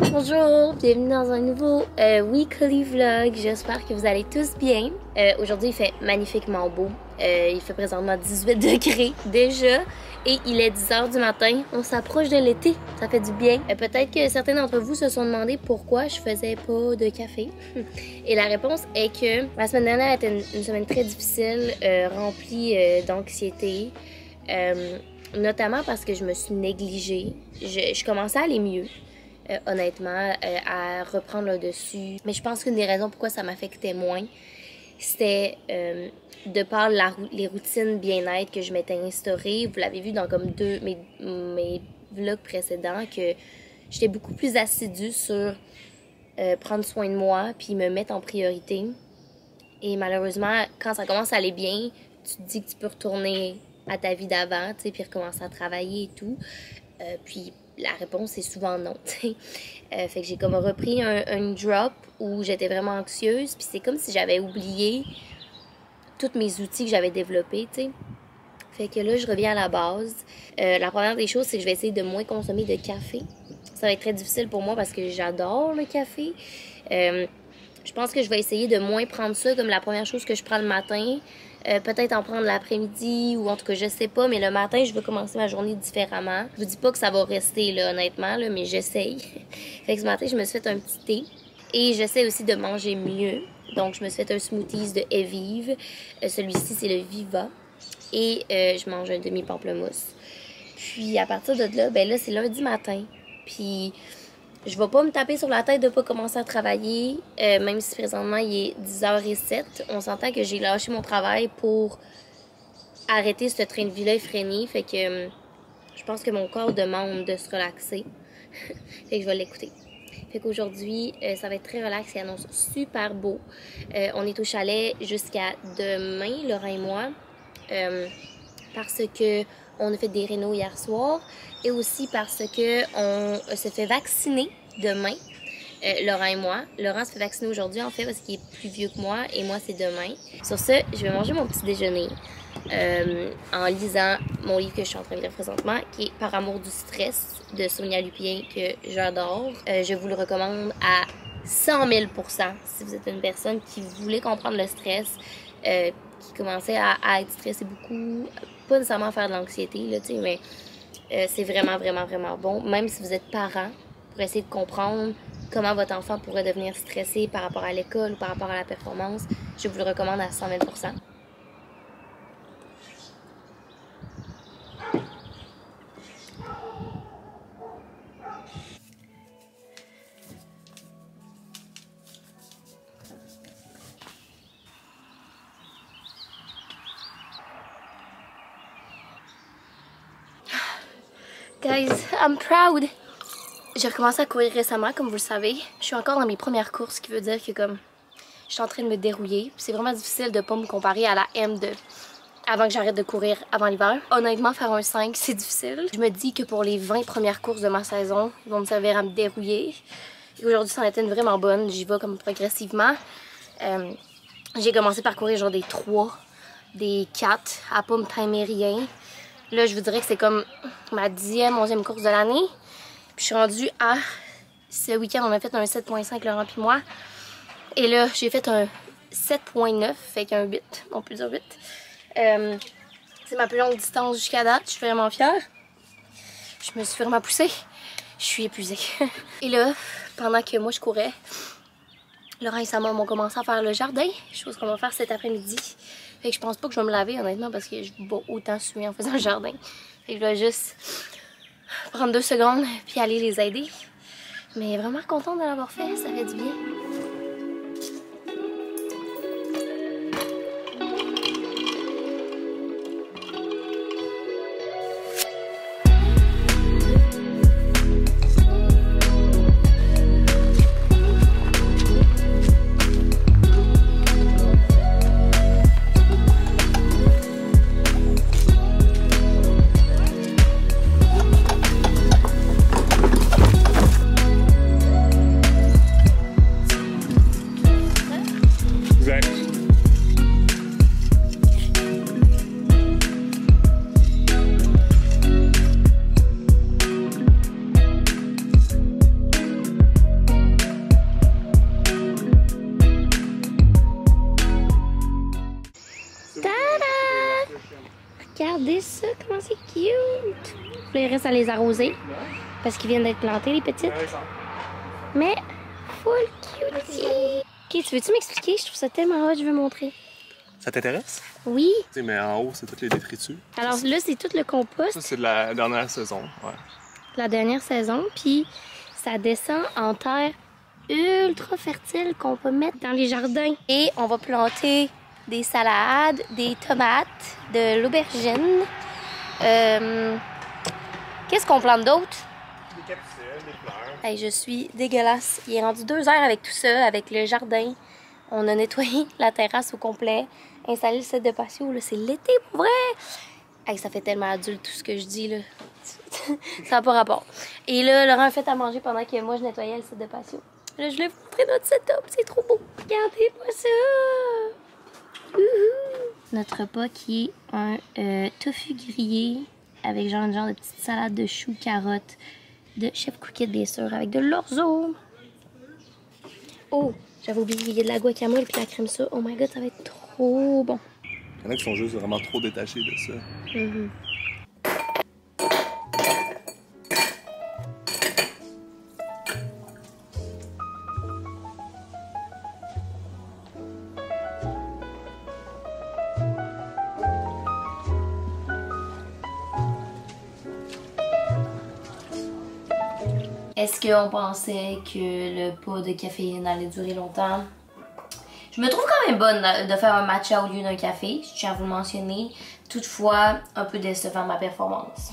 Bonjour, bienvenue dans un nouveau weekly vlog. J'espère que vous allez tous bien. Aujourd'hui, il fait magnifiquement beau. Il fait présentement 18 degrés déjà et il est 10 h du matin. On s'approche de l'été, ça fait du bien. Peut-être que certains d'entre vous se sont demandé pourquoi je faisais pas de café. Et la réponse est que la semaine dernière était une semaine très difficile, remplie d'anxiété. Notamment parce que je me suis négligée. Je commençais à aller mieux. Honnêtement, à reprendre le dessus. Mais je pense qu'une des raisons pourquoi ça m'affectait moins, c'était de par les routines bien-être que je m'étais instaurée. Vous l'avez vu dans comme mes vlogs précédents, que j'étais beaucoup plus assidue sur prendre soin de moi puis me mettre en priorité. Et malheureusement, quand ça commence à aller bien, tu te dis que tu peux retourner à ta vie d'avant, tu sais, puis recommencer à travailler et tout. Puis la réponse est souvent non, tu sais. Fait que j'ai comme repris un drop où j'étais vraiment anxieuse, puis c'est comme si j'avais oublié tous mes outils que j'avais développés, tu sais. Fait que là, je reviens à la base. La première des choses, c'est que je vais essayer de moins consommer de café. Ça va être très difficile pour moi parce que j'adore le café. Je pense que je vais essayer de moins prendre ça comme la première chose que je prends le matin. Peut-être en prendre l'après-midi ou en tout cas je sais pas, mais le matin je veux commencer ma journée différemment. Je vous dis pas que ça va rester là honnêtement là, mais j'essaye. Fait que ce matin je me suis fait un petit thé et j'essaie aussi de manger mieux. Donc je me suis fait un smoothie de Evive. Celui-ci c'est le Viva et je mange un demi-pamplemousse. Puis à partir de là, ben là c'est lundi matin. Puis je vais pas me taper sur la tête de pas commencer à travailler, même si présentement il est 10h07. On s'entend que j'ai lâché mon travail pour arrêter ce train de vie-là effréné. Fait que je pense que mon corps demande de se relaxer. Fait que je vais l'écouter. Fait qu'aujourd'hui, ça va être très relax et annonce super beau. On est au chalet jusqu'à demain, Laurent et moi, parce que on a fait des rénaux hier soir et aussi parce que on se fait vacciner demain, Laurent et moi. Laurent se fait vacciner aujourd'hui en fait parce qu'il est plus vieux que moi et moi c'est demain. Sur ce, je vais manger mon petit déjeuner en lisant mon livre que je suis en train de lire présentement qui est Par amour du stress de Sonia Lupien que j'adore. Je vous le recommande à 100 000 % si vous êtes une personne qui voulait comprendre le stress, qui commençait à être stressé beaucoup, pas nécessairement faire de l'anxiété, là, tu sais, mais c'est vraiment, vraiment, vraiment bon. Même si vous êtes parent, pour essayer de comprendre comment votre enfant pourrait devenir stressé par rapport à l'école ou par rapport à la performance, je vous le recommande à 100 000 %. Guys, I'm proud! J'ai recommencé à courir récemment, comme vous le savez. Je suis encore dans mes premières courses, ce qui veut dire que comme je suis en train de me dérouiller. C'est vraiment difficile de pas me comparer à la M avant que j'arrête de courir avant l'hiver. Honnêtement, faire un 5, c'est difficile. Je me dis que pour les 20 premières courses de ma saison, ils vont me servir à me dérouiller. Et aujourd'hui, ça en était une vraiment bonne. J'y vais comme progressivement. J'ai commencé par courir genre des 3, des 4, à pas me timer rien. Là, je vous dirais que c'est comme ma 10e, 11e course de l'année. Puis je suis rendue à... Ce week-end, on a fait un 7.5, Laurent puis moi. Et là, j'ai fait un 7.9, fait qu'un 8. On peut dire 8. C'est ma plus longue distance jusqu'à date. Je suis vraiment fière. Je me suis vraiment poussée. Je suis épuisée. Et là, pendant que moi, je courais, Laurent et Sama m'ont commencé à faire le jardin. Chose qu'on va faire cet après-midi. Fait que je pense pas que je vais me laver honnêtement parce que je vais autant suer en faisant le jardin. Fait que je vais juste prendre 2 secondes puis aller les aider. Mais vraiment contente de l'avoir fait, ça fait du bien. Regardez ça, comment c'est cute! Là, il reste à les arroser parce qu'ils viennent d'être plantés, les petites. Mais, full cutie! Ok, tu veux-tu m'expliquer? Je trouve ça tellement hot, je veux montrer. Ça t'intéresse? Oui. Mais en haut, c'est toutes les détritus. Alors là, c'est tout le compost. Ça, c'est de la dernière saison. Ouais. La dernière saison, puis ça descend en terre ultra fertile qu'on peut mettre dans les jardins. Et on va planter des salades, des tomates, de l'aubergine. Qu'est-ce qu'on plante d'autre? Des capsules, des fleurs. Hey, je suis dégueulasse. Il est rendu 2 heures avec tout ça, avec le jardin. On a nettoyé la terrasse au complet, installé le set de patio. C'est l'été pour vrai! Hey, ça fait tellement adulte tout ce que je dis, là. Ça n'a pas rapport. Et là, Laurent a fait à manger pendant que moi, je nettoyais le set de patio. Là, je vais vous montrer notre setup. C'est trop beau. Regardez-moi ça! Notre repas qui est un tofu grillé avec genre de petite salade de choux, carottes, de chef cookie bien sûr, avec de l'orzo. Oh, j'avais oublié, il y a de la guacamole et de la crème ça. Oh my god, ça va être trop bon. Il y en a qui sont juste vraiment trop détachés de ça. Est-ce qu'on pensait que le pas de caféine allait durer longtemps? Je me trouve quand même bonne de faire un matcha au lieu d'un café, je tiens à vous le mentionner. Toutefois, un peu décevant ma performance.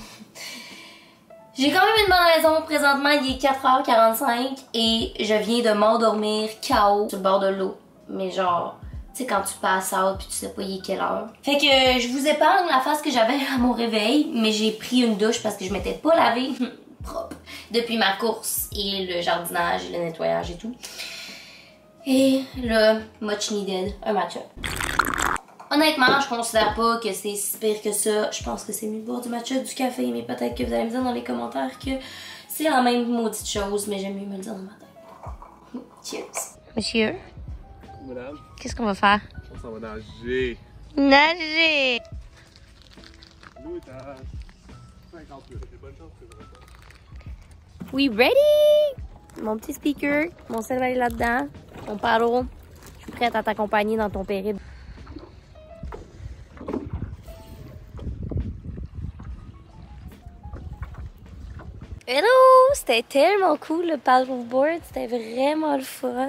J'ai quand même une bonne raison. Présentement, il est 4h45 et je viens de m'endormir KO sur le bord de l'eau. Mais genre, tu sais, quand tu passes out puis tu sais pas il est quelle heure. Fait que je vous épargne la face que j'avais à mon réveil, mais j'ai pris une douche parce que je m'étais pas lavée propre depuis ma course et le jardinage et le nettoyage et tout. Et là, much needed, un matcha. Honnêtement, je considère pas que c'est si pire que ça. Je pense que c'est mieux de boire du matcha que du café, mais peut-être que vous allez me dire dans les commentaires que c'est la même maudite chose, mais j'aime mieux me le dire dans ma tête. Cheers. Monsieur, Madame, qu'est-ce qu'on va faire? on s'en va nager. Nager! L'eau est à 50 minutes. Bonne chance que vous restez. We ready? Mon petit speaker, mon cerveau est là-dedans, mon paddle. Je suis prête à t'accompagner dans ton périple. Hello! C'était tellement cool le paddleboard, c'était vraiment le fun.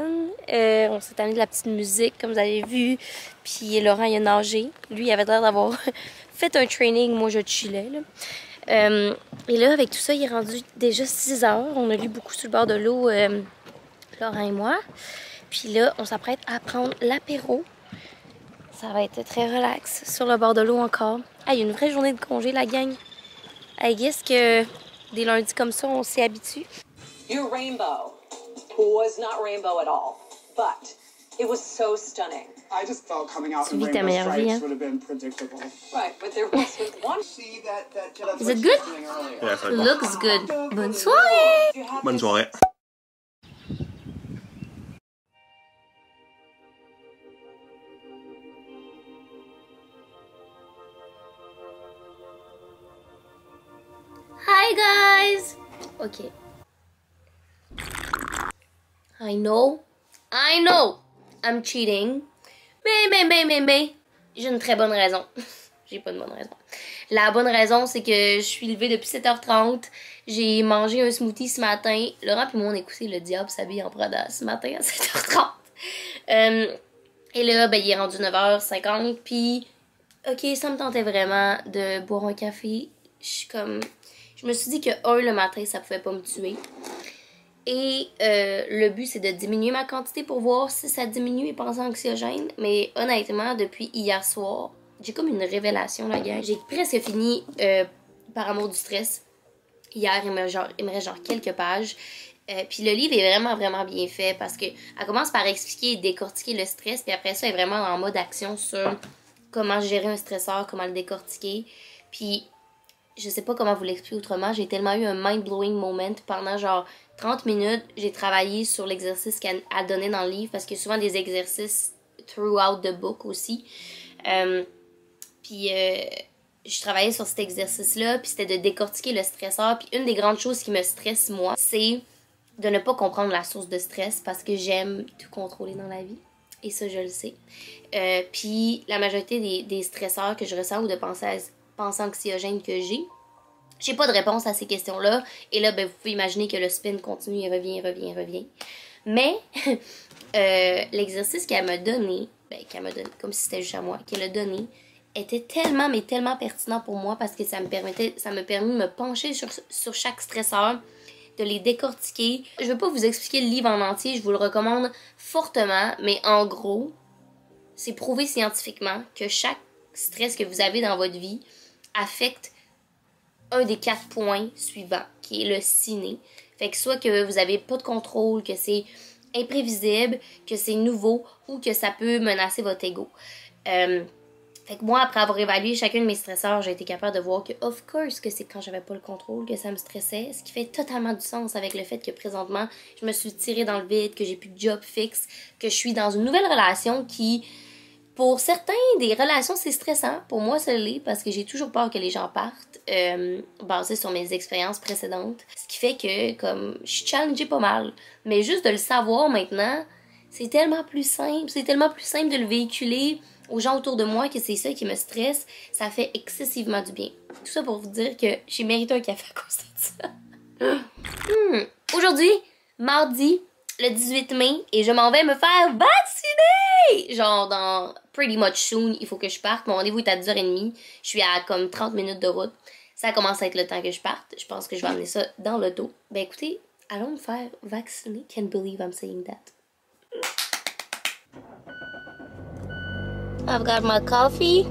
On s'est amené de la petite musique comme vous avez vu. Puis Laurent il a nagé. Lui il avait l'air d'avoir fait un training, moi je chillais là. Et là avec tout ça il est rendu déjà 6 heures. On a lu beaucoup sur le bord de l'eau, Laurent et moi. Puis là on s'apprête à prendre l'apéro. Ça va être très relax sur le bord de l'eau encore. Ah, il y a une vraie journée de congé la gang. I guess que des lundis comme ça, on s'y habitue. Your rainbow was not rainbow at all, but it was so stunning. I just felt coming out Tu in vis ta rainbow meilleure vie, stripes hein? would have been predictable. Right, but there was with one. See that's Is what it she good? was doing earlier. Yeah, ça va être bon. Looks good. Bonne soirée! You had Bonne this- soirée. Hi guys! Ok. I know. I'm cheating. Mais. J'ai une très bonne raison. J'ai pas de bonne raison. La bonne raison, c'est que je suis levée depuis 7h30. J'ai mangé un smoothie ce matin. Laurent et moi, on a écouté Le Diable s'habille en Prada ce matin à 7h30. Et là, ben, il est rendu 9h50. Puis, ok, ça me tentait vraiment de boire un café. Je me suis dit que le matin, ça pouvait pas me tuer. Et le but, c'est de diminuer ma quantité pour voir si ça diminue mes pensées anxiogènes. Mais honnêtement, depuis hier soir, j'ai comme une révélation, la gang. J'ai presque fini Par amour du stress. Hier, il me reste genre quelques pages. Puis le livre est vraiment bien fait parce que elle commence par expliquer et décortiquer le stress. Puis après ça, elle est vraiment en mode action sur comment gérer un stresseur, comment le décortiquer. Puis je sais pas comment vous l'expliquer autrement. J'ai tellement eu un mind-blowing moment pendant genre 30 minutes. J'ai travaillé sur l'exercice qu'elle donnait dans le livre parce qu'il y a souvent des exercices throughout the book aussi. Puis je travaillais sur cet exercice-là, puis c'était de décortiquer le stresseur. Puis une des grandes choses qui me stresse, moi, c'est de ne pas comprendre la source de stress parce que j'aime tout contrôler dans la vie. Et ça, je le sais. Puis la majorité des stresseurs que je ressens ou de pensées anxiogènes que j'ai pas de réponse à ces questions-là. Et là, ben, vous pouvez imaginer que le spin continue, il revient. Mais l'exercice qu'elle m'a donné, comme si c'était juste à moi, qu'elle a donné, était tellement, mais tellement pertinent pour moi parce que ça me permis de me pencher sur chaque stresseur, de les décortiquer. Je ne vais pas vous expliquer le livre en entier, je vous le recommande fortement, mais en gros, c'est prouvé scientifiquement que chaque stress que vous avez dans votre vie affecte un des 4 points suivants, qui est le ciné. Fait que soit que vous avez pas de contrôle, que c'est imprévisible, que c'est nouveau ou que ça peut menacer votre ego. Fait que moi, après avoir évalué chacun de mes stresseurs, j'ai été capable de voir que, of course, que c'est quand j'avais pas le contrôle que ça me stressait. Ce qui fait totalement du sens avec le fait que présentement, je me suis tirée dans le vide, que j'ai plus de job fixe, que je suis dans une nouvelle relation qui, pour certains, des relations, c'est stressant. Pour moi, ça l'est parce que j'ai toujours peur que les gens partent, basé sur mes expériences précédentes. Ce qui fait que, comme, je suis challengée pas mal. Mais juste de le savoir maintenant, c'est tellement plus simple. C'est tellement plus simple de le véhiculer aux gens autour de moi que c'est ça qui me stresse. Ça fait excessivement du bien. Tout ça pour vous dire que j'ai mérité un café à cause de ça. Aujourd'hui, mardi, le 18 mai, et je m'en vais me faire vacciner! Genre dans pretty much soon, il faut que je parte. Mon rendez-vous est à 10h30. Je suis à comme 30 minutes de route. Ça commence à être le temps que je parte. Je pense que je vais amener ça dans l'auto. Ben écoutez, allons me faire vacciner. Can't believe I'm saying that. I've got my coffee.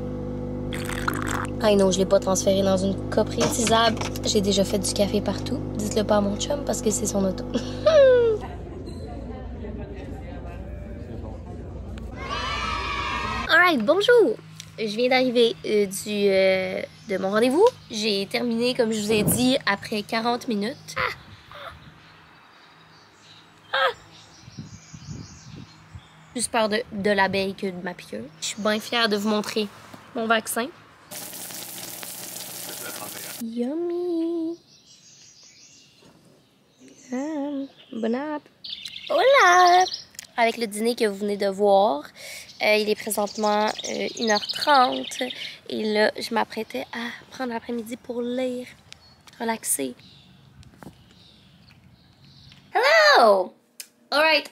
Ah non, je l'ai pas transféré dans une coupe réutilisable. J'ai déjà fait du café partout. Dites-le pas à mon chum parce que c'est son auto. Alright, bonjour! Je viens d'arriver de mon rendez-vous. J'ai terminé, comme je vous ai dit, après 40 minutes. Plus peur de l'abeille que de ma piqûre. Je suis bien fière de vous montrer mon vaccin. Yummy! Bon app! Hola! Avec le dîner que vous venez de voir, il est présentement 1h30 et là, je m'apprêtais à prendre l'après-midi pour lire, relaxer. Hello! Alright,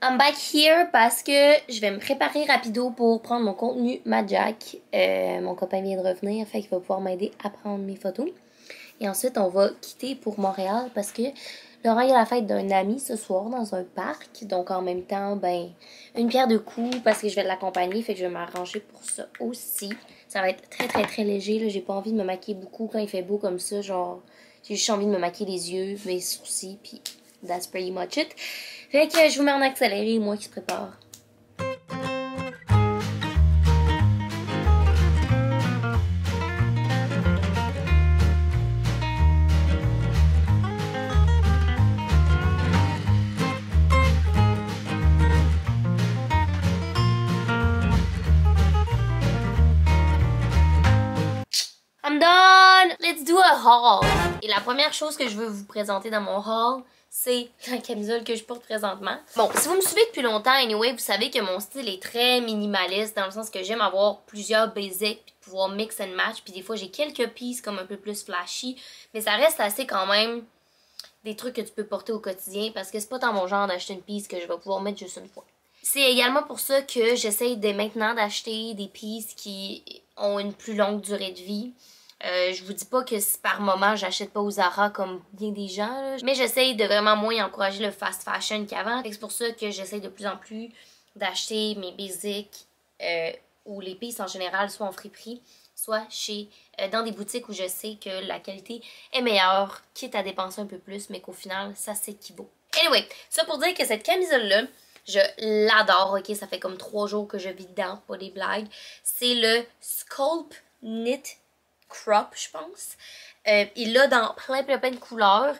I'm back here parce que je vais me préparer rapido pour prendre mon contenu Madjack. Mon copain vient de revenir, fait qu'il va pouvoir m'aider à prendre mes photos. Et ensuite, on va quitter pour Montréal parce que Laurent il a la fête d'un ami ce soir dans un parc. Donc en même temps, ben, une pierre deux coups parce que je vais l'accompagner. Fait que je vais m'arranger pour ça aussi. Ça va être très très très léger. Là. J'ai pas envie de me maquiller beaucoup quand il fait beau comme ça. Genre, j'ai juste envie de me maquiller les yeux, mes sourcils, puis that's pretty much it. Fait que je vous mets en accéléré, moi qui se prépare. I'm done! Let's do a haul! Et la première chose que je veux vous présenter dans mon haul, c'est la camisole que je porte présentement. Bon, si vous me suivez depuis longtemps, anyway, vous savez que mon style est très minimaliste, dans le sens que j'aime avoir plusieurs basics, puis pouvoir mix and match, puis des fois j'ai quelques pieces comme un peu plus flashy, mais ça reste assez quand même des trucs que tu peux porter au quotidien, parce que c'est pas dans mon genre d'acheter une piece que je vais pouvoir mettre juste une fois. C'est également pour ça que j'essaye dès maintenant d'acheter des pieces qui ont une plus longue durée de vie. Je vous dis pas que par moment j'achète pas aux Zara comme bien des gens, là. Mais j'essaye de vraiment moins encourager le fast fashion qu'avant. C'est pour ça que j'essaye de plus en plus d'acheter mes basics ou les pieces en général, soit en friperie, soit dans des boutiques où je sais que la qualité est meilleure, quitte à dépenser un peu plus, mais qu'au final, ça s'équivaut. Anyway, ça pour dire que cette camisole-là, je l'adore, ok? Ça fait comme 3 jours que je vis dedans, pas des blagues. C'est le Sculpt Knit Crop, je pense. Il l'a dans plein de couleurs.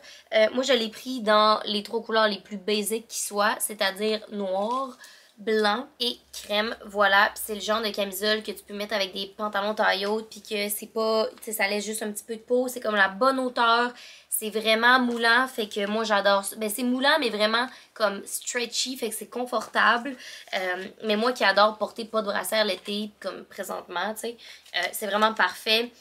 Moi, je l'ai pris dans les 3 couleurs les plus basiques qui soient, c'est-à-dire noir, blanc et crème. Voilà, c'est le genre de camisole que tu peux mettre avec des pantalons taille haute puis que c'est pas, tu sais, ça laisse juste un petit peu de peau. C'est comme la bonne hauteur. C'est vraiment moulant, fait que moi j'adore ça. Ben c'est moulant mais vraiment comme stretchy, fait que c'est confortable. Mais moi qui adore porter pas de brassière l'été comme présentement, tu sais, c'est vraiment parfait.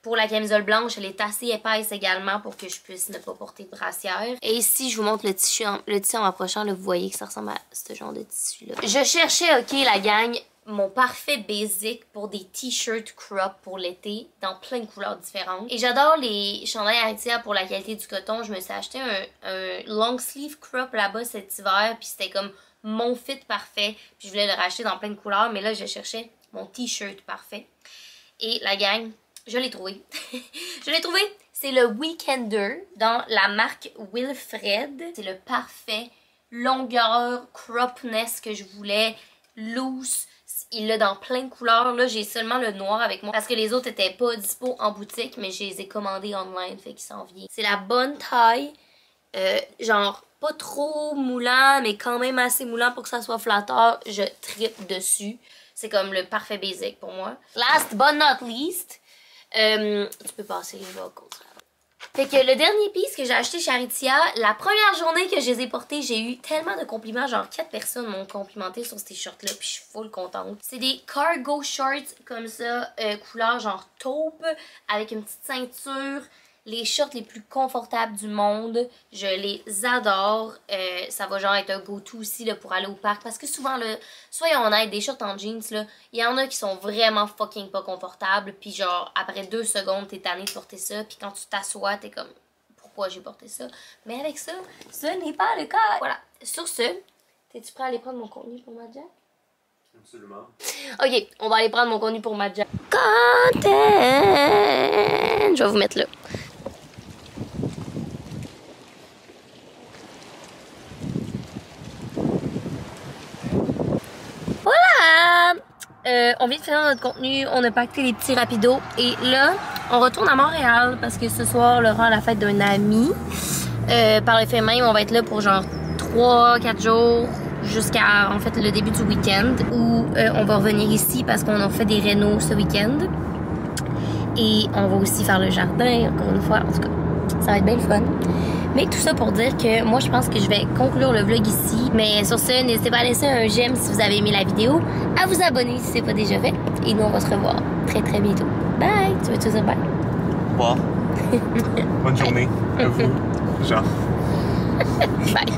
Pour la camisole blanche, elle est assez épaisse également pour que je puisse ne pas porter de brassière. Et ici, je vous montre le tissu en m'approchant. Là, vous voyez que ça ressemble à ce genre de tissu-là. Je cherchais, ok, la gang, mon parfait basic pour des t-shirts crop pour l'été dans plein de couleurs différentes. Et j'adore les chandails Aritzia pour la qualité du coton. Je me suis acheté un long sleeve crop là-bas cet hiver. Puis c'était comme mon fit parfait. Puis je voulais le racheter dans plein de couleurs. Mais là, je cherchais mon t-shirt parfait. Et la gang... je l'ai trouvé. Je l'ai trouvé. C'est le Weekender dans la marque Wilfred. C'est le parfait longueur cropness que je voulais. Loose. Il l'a dans plein de couleurs. Là, j'ai seulement le noir avec moi. Parce que les autres étaient pas dispo en boutique. Mais je les ai commandés online. Fait qu'ils s'en viennent. C'est la bonne taille. Genre pas trop moulant. Mais quand même assez moulant pour que ça soit flatteur. Je trippe dessus. C'est comme le parfait basic pour moi. Last but not least. Tu peux passer les là au contraire. Fait que le dernier piece que j'ai acheté chez Aritzia, la première journée que je les ai portés, j'ai eu tellement de compliments. Genre 4 personnes m'ont complimenté sur ces shorts-là, puis je suis full contente. C'est des cargo shorts comme ça, couleur genre taupe, avec une petite ceinture. Les shorts les plus confortables du monde. Je les adore. Ça va genre être un go-to aussi là, pour aller au parc. Parce que souvent, là, soyons honnêtes, des shorts en jeans, là, il y en a qui sont vraiment fucking pas confortables. Puis genre, après 2 secondes, t'es tanné de porter ça. Puis quand tu t'assois, t'es comme, pourquoi j'ai porté ça? Mais avec ça, ce n'est pas le cas. Voilà. Sur ce, t'es-tu prêt à aller prendre mon contenu pour ma Jack? Absolument. Ok, on va aller prendre mon contenu pour ma Jack. Content! Je vais vous mettre là. On vient de finir notre contenu, on a pacté les petits rapidos et là, on retourne à Montréal parce que ce soir, Laurent a la fête d'un ami. Par le fait même, on va être là pour genre 3-4 jours jusqu'à en fait le début du week-end où on va revenir ici parce qu'on a fait des rénaux ce week-end. Et on va aussi faire le jardin, encore une fois, en tout cas, ça va être bien le fun. Mais tout ça pour dire que moi, je pense que je vais conclure le vlog ici. Mais sur ce, n'hésitez pas à laisser un j'aime si vous avez aimé la vidéo, à vous abonner si c'est pas déjà fait. Et nous, on va se revoir très très bientôt. Bye! Tu veux te dire bye? Au revoir. Bonne journée à vous. Genre. Bye!